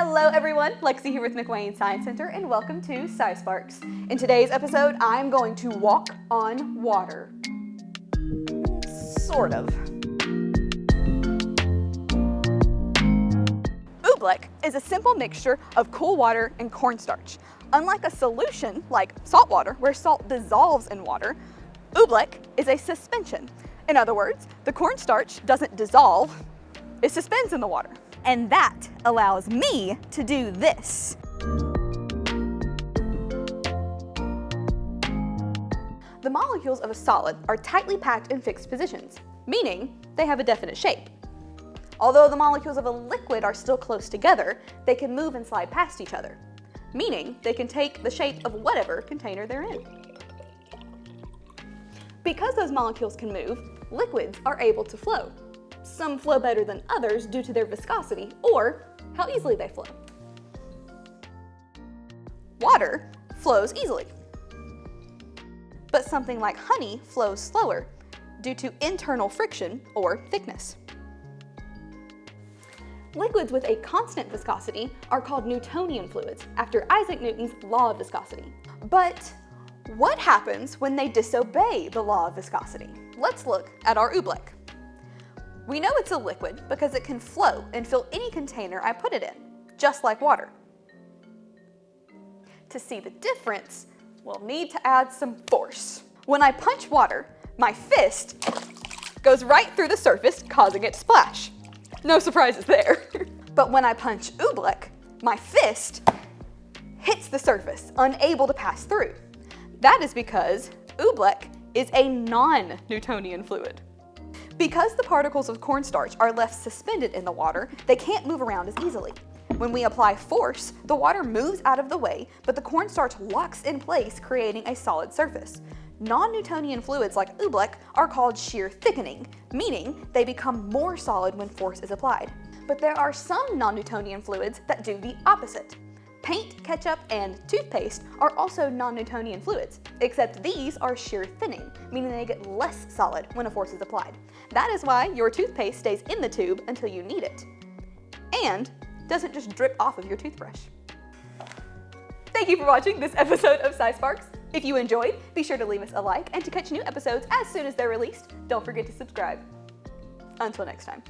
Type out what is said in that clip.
Hello everyone, Lexi here with McWane Science Center and welcome to SciSparks. In today's episode, I'm going to walk on water. Sort of. Oobleck is a simple mixture of cool water and cornstarch. Unlike a solution like salt water, where salt dissolves in water, Oobleck is a suspension. In other words, the cornstarch doesn't dissolve, it suspends in the water. And that allows me to do this. The molecules of a solid are tightly packed in fixed positions, meaning they have a definite shape. Although the molecules of a liquid are still close together, they can move and slide past each other, meaning they can take the shape of whatever container they're in. Because those molecules can move, liquids are able to flow. Some flow better than others due to their viscosity or how easily they flow. Water flows easily, but something like honey flows slower due to internal friction or thickness. Liquids with a constant viscosity are called Newtonian fluids after Isaac Newton's law of viscosity. But what happens when they disobey the law of viscosity? Let's look at our Oobleck. We know it's a liquid because it can flow and fill any container I put it in, just like water. To see the difference, we'll need to add some force. When I punch water, my fist goes right through the surface, causing it to splash. No surprises there. But when I punch Oobleck, my fist hits the surface, unable to pass through. That is because Oobleck is a non-Newtonian fluid. Because the particles of cornstarch are left suspended in the water, they can't move around as easily. When we apply force, the water moves out of the way, but the cornstarch locks in place, creating a solid surface. Non-Newtonian fluids like Oobleck are called shear thickening, meaning they become more solid when force is applied. But there are some non-Newtonian fluids that do the opposite. Paint, ketchup, and toothpaste are also non-Newtonian fluids, except these are shear thinning, meaning they get less solid when a force is applied. That is why your toothpaste stays in the tube until you need it, and doesn't just drip off of your toothbrush. Thank you for watching this episode of SciSparks. If you enjoyed, be sure to leave us a like, and to catch new episodes as soon as they're released, don't forget to subscribe. Until next time.